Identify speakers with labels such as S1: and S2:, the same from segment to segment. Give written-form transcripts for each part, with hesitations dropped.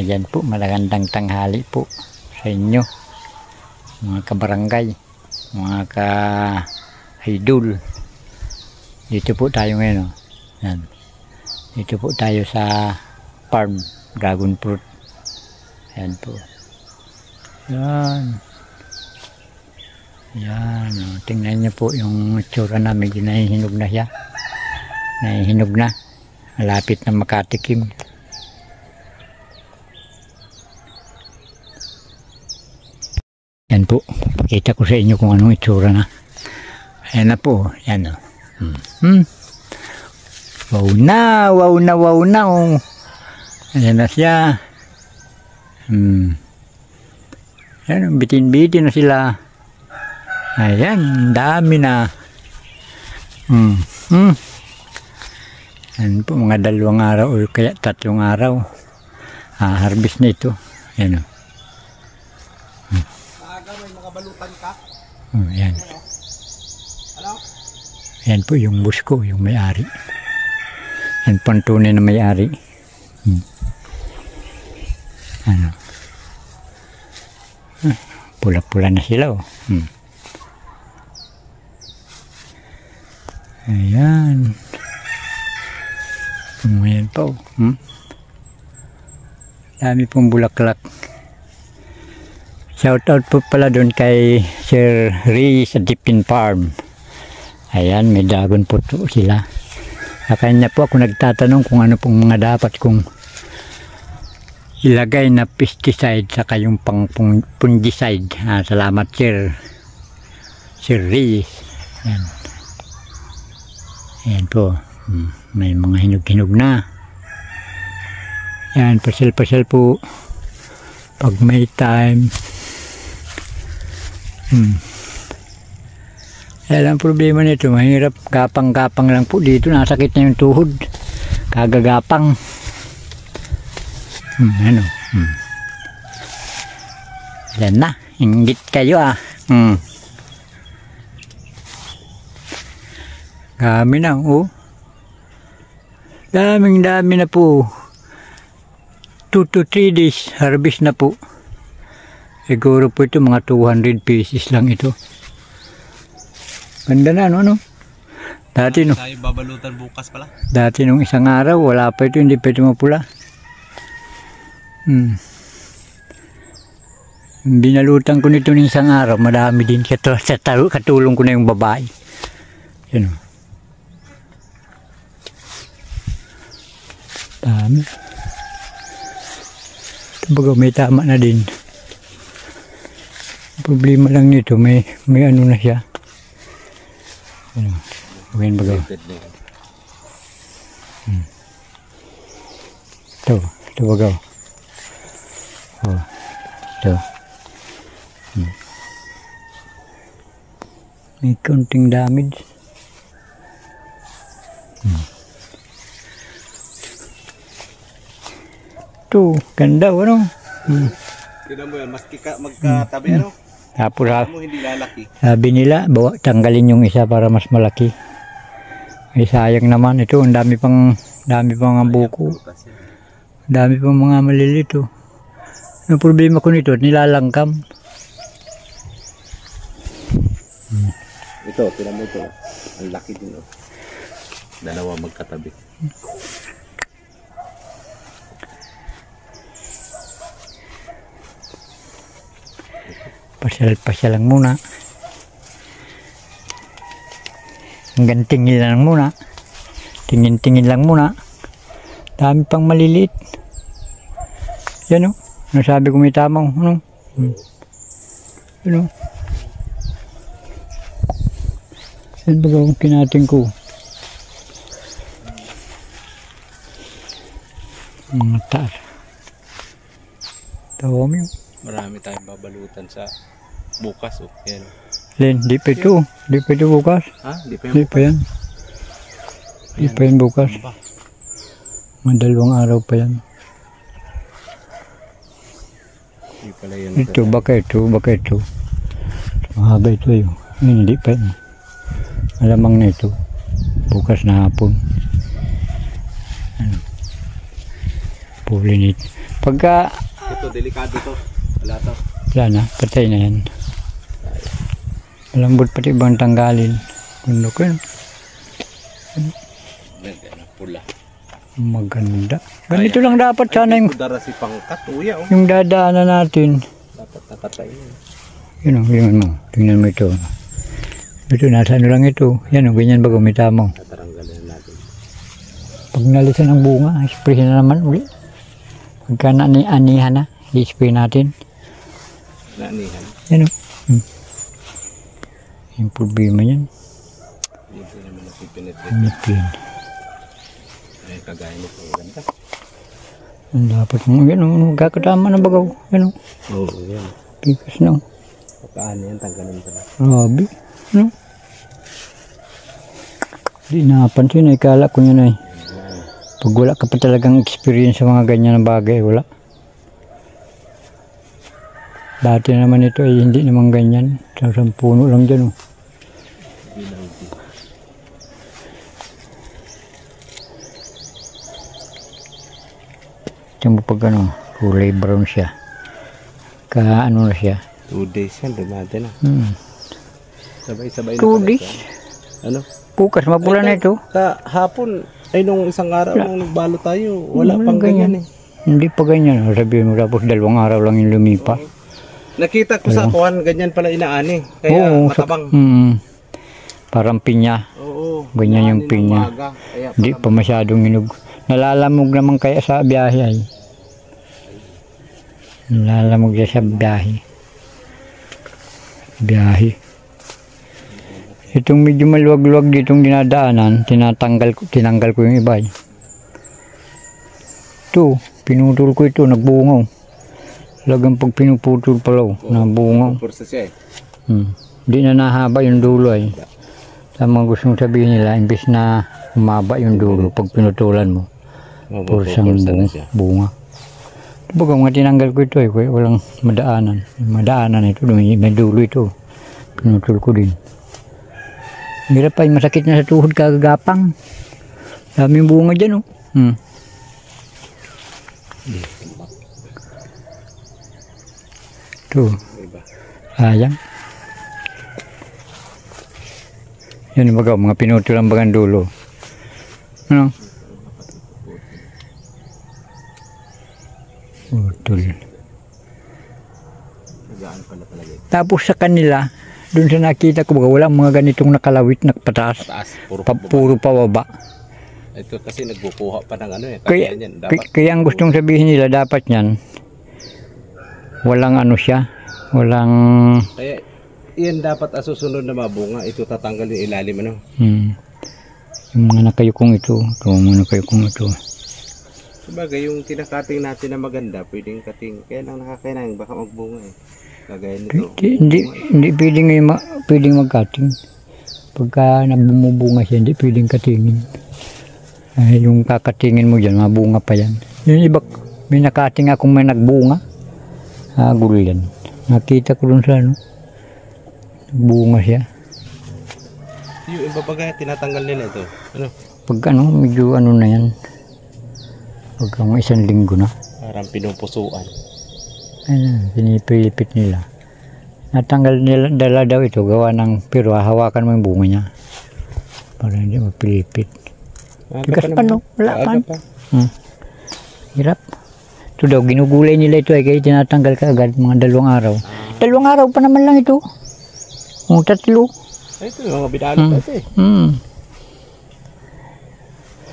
S1: Ayan po, magandang tanghali po sa inyo mga kabarangay, mga ka-idol. Dito po tayo ngayon, oh. Yan. Dito po tayo sa farm dragon fruit. Ayan po. Yan. Yan, oh. Tingnan niyo po yung itsura na, medyo nahihinog na siya. Nahihinog na. Malapit na makatikim. Yan po, pakita ko sa inyo kung anong itsura na. Ayan na po, yan o. Wow na, wow na, wow na o. Ayan na siya. Ayan, bitin-bitin na sila. Ayan, dami na. Ayan po, mga 2 araw o kaya 3 araw. Harvest na ito. Ayan o.
S2: Balutan ka?
S1: Yan.
S2: Ano?
S1: Yan po yung busko, yung may-ari. Yan po ang tunay na may-ari. Ano? Pula-pula na sila, oh. Ayan. Ayan po. Dami pong bulaklak. Shout out po pala doon kay Sir Ray sa Dipin Farm. Ayan, may dragon fruit po sila. Sa kanya po ako nagtatanong kung ano pong mga dapat kong ilagay na pesticide saka yung pang fungicide. Salamat Sir Ray. Ayan. Ayan po. May mga hinog-hinog na. Ayan, pasyal-pasyal po pag may time. Kaya lang problema nito, mahirap, gapang-gapang lang po dito, nasakit na yung tuhod, kagagapang. Ano? Yan na, inggit kayo ah. Dami na, oh. Daming-dami na po. 2 to 3 days, harvest na po. Siguro po ito mga 200 pieces lang ito. Ganda na ano? Dati no.
S2: Tayo babalutan bukas pala.
S1: Dati nung isang araw wala pa ito, hindi pa ito mapula. Binalutan ko nito ng isang araw, madami din katulong ko na yung babae. Yan o. Dami. Baga may tama na din. Problema lang nito, may ano na siya. Ano? Gawin ba gawin? Ito ba gawin? Oh, ito. May konting damage. Ito, ganda ano?
S2: Tignan mo yan, maski magkatabi ano?
S1: Tapos
S2: Hindi lalaki.
S1: sabi nila, tanggalin yung isa para mas malaki. Ay sayang naman ito, ang dami pang mga buko. Dami pang mga malilito. Ang problema ko nito, nilalangkam.
S2: Ito, tignan mo ito. Ang laki din oh. 2 magkatabi.
S1: Pasyal lang muna. Hanggang tingin lang muna. Tingin lang muna. Dami pang maliliit. Yan o. Nasabi ko may tamang. Ano? Yan o. Yan ba gawin kinatin ko? Taas. Tawag mo.
S2: Marami tayong babalutan sa bukas oh. Yan.
S1: Len, di pa ito. Di pa ito bukas.
S2: Ha? Di pa yan.
S1: Di pa yan. Di pa yan bukas. Mga 2 araw pa yan.
S2: Di pala yan.
S1: Ito, baka ito. Mahaba ito yun. Hindi pa yan. Malamang na ito. Bukas na hapon. Ano? Pagka,
S2: Ito, delikado to. Wala to.
S1: wala na, patay na yan. Malambot pati ibang tanggalin. Kundo ko yun.
S2: Pula.
S1: Maganda. Ganito lang dapat sana yung,
S2: Kudara si pangkat. Uya, oh.
S1: yung dadaanan natin.
S2: Dapat nakatay.
S1: Yun o, tingnan mo. Tingnan mo ito. Ito, nasa ano lang ito. Yan o, ganyan ba gumita mo.
S2: Tataranggalin natin.
S1: Pag nalisan ang bunga, spray na naman uli. Pagka anihan na, i-spray natin.
S2: Naanihan.
S1: Yan o. Yung problema yan.
S2: Hindi naman napipinetrate.
S1: Nipin.
S2: Ay, kagaya nito. Ganda.
S1: Ang dapat mo, yan o, magkakatama na bagaw. Yan o,
S2: Oo, yan.
S1: pikas na o.
S2: Paano yan, tanggalin pala.
S1: Grabe. Ano? Di napansin, kala ko yun ay. Pag wala ka pa talagang experience sa mga ganyan na bagay, wala. Dati naman ito ay hindi naman ganyan. Sa puno lang dyan oh. Tingnan mo pag ano, kulay brown siya. Ano na siya.
S2: 2 days yan, dumati na. Sabay-sabay na
S1: 2
S2: pala
S1: days?
S2: siya. Ano?
S1: Pukas, mapula na ito.
S2: Kahapon, ay nung isang araw nung nagbalo tayo, wala
S1: Walang
S2: pang ganyan eh.
S1: Hindi pa ganyan. Sabihin mo tapos 2 araw lang yung lumipa.
S2: Nakita ko sa kuwan, ganyan pala inaani. Kaya
S1: Oo,
S2: matabang.
S1: Parang pinya.
S2: Oo.
S1: Ganyan yung
S2: inaani ng
S1: pinya.
S2: umaga. Kaya
S1: Hindi pa masyadong hinog. Nalalamog naman kaya sa biyahe ay. Nalalamog siya sa biyahe. Biyahe. Itong medyo maluwag-luwag ditong dinadaanan, tinanggal ko yung iba. Ito, pinutol ko ito, nagbungaw. Lagang pag pinuputol pala, nabungaw.
S2: Pursa siya eh.
S1: Hindi na nahaba yung dulo ay. Tama gustong sabihin nila, imbis na humaba yung dulo pag pinutulan mo. Pursang bunga. Baga mga tinanggal ko ito eh, walang madaanan. Madaanan ito, may dulo ito. Pinutol ko din. Hirap pa, masakit na sa tuhod kagagapang. Daming bunga dyan oh. Ito. Sayang. Yan yung baga, mga pinutol ang bagang dulo. Ano? Putol. Tapos sa kanila, doon sa nakita ko, walang mga ganitong nakalawit na pataas.
S2: Pataas,
S1: Puro pababa.
S2: Ito kasi nagbukuha pa ng ano eh.
S1: Kaya ang gustong sabihin nila, dapat yan, walang ano siya, walang...
S2: Kaya yan dapat asusunod na mabunga. Ito tatanggalin ilalim ano.
S1: Yung mga nakayukong ito, mga nakayukong ito.
S2: Sabagay, yung kinakating natin na maganda, pwedeng kating. Kaya lang nakakainang, baka magbunga eh. Kagaya nito.
S1: Hindi pwedeng magkating. Pagka nabumubunga siya, hindi pwedeng katingin. Yung kakatingin mo dyan, mabunga pa yan. Yung iba, may nakating akong may nagbunga. Gulo yan. Nakita ko dun sa ano. Bunga siya.
S2: Yung iba bagay, tinatanggal nila ito. Ano?
S1: Pag ano, medyo ano na yan. Pagka mga 1 linggo na.
S2: Parang pinupusuan.
S1: Pinipilipit nila. Natanggal nila, dala daw ito, gawa ng, pero hawakan mo yung bunga niya. Para hindi mapilipit. Tigas pa no? Wala pa. Hirap. Ito daw, ginugulay nila ito ay kaya tinatanggal ka agad mga 2 araw. 2 araw pa naman lang ito. 3.
S2: Ay, ito yung mga binalot pa ito eh.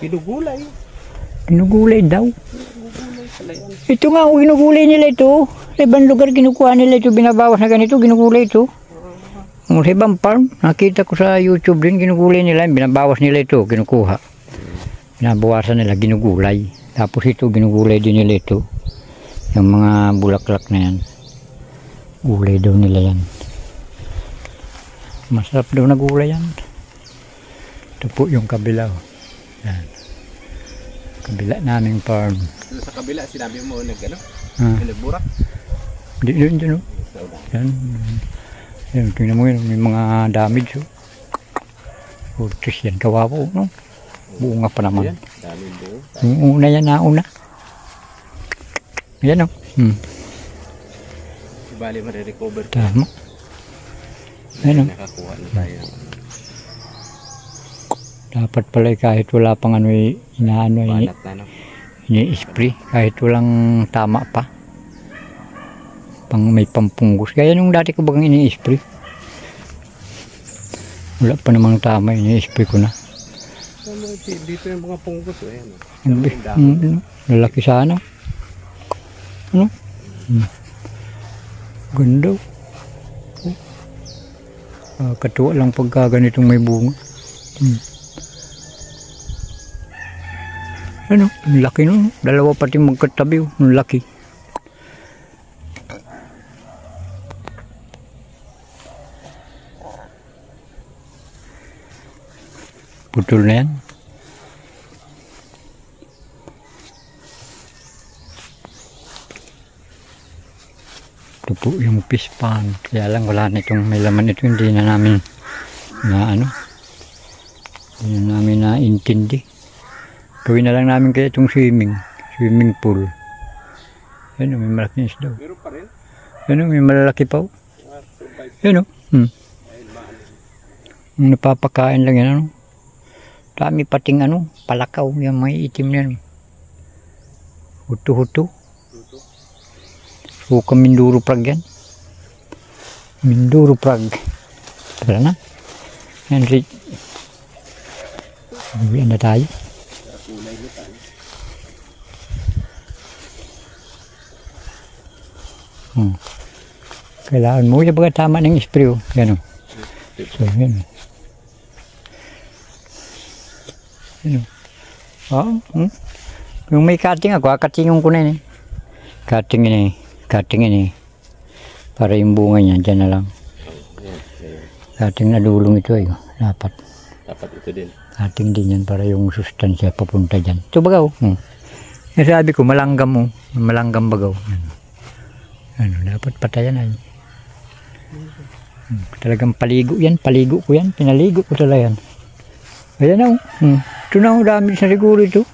S2: Ginugulay.
S1: Ginugulay daw. Ito nga, ginugulay nila ito. Sa ibang lugar kinukuha nila ito, binabawas na ganito, ginugulay ito. Sa ibang farm, nakita ko sa YouTube din, ginugulay nila, binabawas nila ito, kinukuha. Binabawasan nila, ginugulay. Tapos ito, ginugulay din nila ito. Yung mga bulaklak na yan. Gulay daw nila yan. Masarap daw na gulay yan. Ito po yung kabila. Yan. Kabila naming farm.
S2: Sa kabila, sinabi mo nag-ano? Nagburak?
S1: Di dyan. Yan. Yan, tingnan mo yun. May mga damage. Putis yan. Kawapo. No? Bunga pa naman.
S2: Daming buo.
S1: Yung una yan, nauna. Ayan o.
S2: Bali, marirecover ko.
S1: Tama. Ayan o.
S2: Nakakuha na tayo.
S1: Dapat pala kahit wala pang ano inaano
S2: Banat na, no?
S1: ini-spray kahit walang tama pa. May pampunggos. Kaya nung dati ko bagang ini-spray. Wala pa namang tama, ini-spray ko na.
S2: Dito yung mga punggos. Ayan,
S1: Lalaki sana. Ano? Ganda. Katuwa lang pagka ganitong may bunga. Ano? Ang laki nun. Dalawa pati magkatabi. Ang laki. Putol na yan. Ito po yung fish pan. Kaya lang wala na itong may laman ito. Hindi na namin hindi na namin naintindi. Gawin na lang namin kaya itong swimming pool. Yan o, may malaking isda.
S2: Meron pa rin?
S1: Yan o, may malalaki pa o. Yan o. Napapakain lang yan ano. Dami pating ano, palakaw. Yan may itim yan. Huto-huto. Suka Mindoro Prag yan. Mindoro Prag. Tara na. Yan rin. Uwian na tayo. Kailangan mo yung baga tama ng spray. Yan o. So yan o. Yan o. Yung may cutting ako, cuttingin ko na yun eh. Cutting ini. Para yung bunga niya, dyan na lang. Cutting na dulong ito ay. Dapat
S2: ito din.
S1: Cutting din yan para yung sustansya papunta dyan. Ito bagaw. Sabi ko, malanggam mo. Malanggam bagaw. Ano, dapat patayan ay. Talagang paligo yan. Paligo ko yan. Pinaligo ko talaga yan. Ayan na. Ito na. Dami sa siguro ito.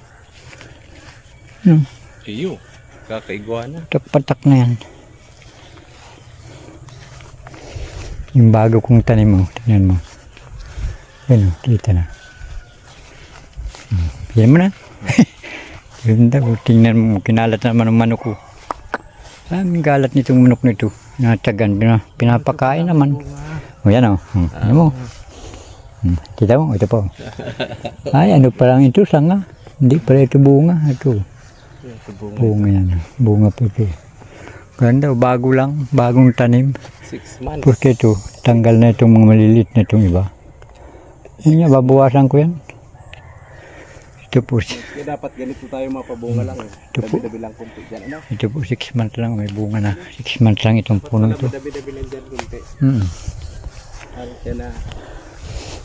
S2: Iyo. Kakaiguana.
S1: Patak na yan. Yung bago kong tanim mo. Tingnan mo. Yan o. Kita na. Yan mo na. Ganda ko. Tingnan mo. Kinalat naman ang manok ko. Ang galat nitong manok nito. Natsagan. Pinapakain naman. O yan o. Ano mo. Kita mo. Ito po. Ay ano parang ito. Sanga. Hindi pala ito bunga. Ito. Bunga yan. Bunga po ito. Ganda. Bago lang. Bagong tanim.
S2: 6 months.
S1: Porque ito. Tanggal na itong mga malilit na itong iba. Yan nga. Babawasan ko yan. Ito po.
S2: Kaya dapat ganito tayo mapabunga lang. Dabi-dabi lang kunti dyan. Ano?
S1: Ito po 6 months lang. May bunga na. 6 months lang itong puno ito.
S2: Dabi-dabi lang dyan kunti. Kaya na.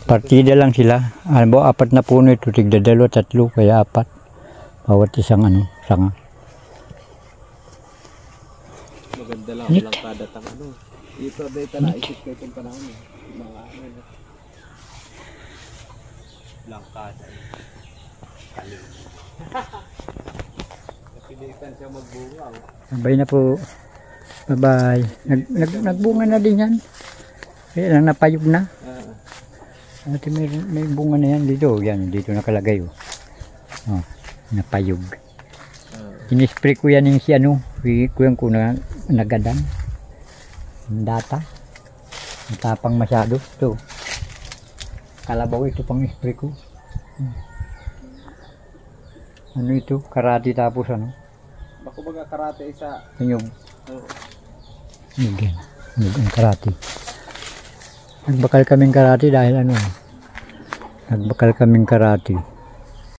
S1: Partida lang sila. Alam mo, 4 na puno ito. Tigda 2, 3. Kaya 4. Bawat isang ano. Sanga.
S2: Maganda lang. Walang kadatang ano. Ito dito na isip ko itong panahon. Mga ano. Langkada. Napilitan siya magbunga.
S1: Bye na po. Bye-bye. Nagbunga na din yan. Kaya lang napayog na. At may bunga na yan dito. Yan, dito nakalagay. Oh, napayog. Inispray ko yan yung si ano. Kuya ko na nagadan. Data. Matapang masyado. Ito. Kalabaw ito pang spray ko. Ano ito? Karate tapos ano?
S2: Bako baga karate isa.
S1: Nyug. Nyug ang karate. Nagbakal kaming karate dahil ano? Nagbakal kaming karate.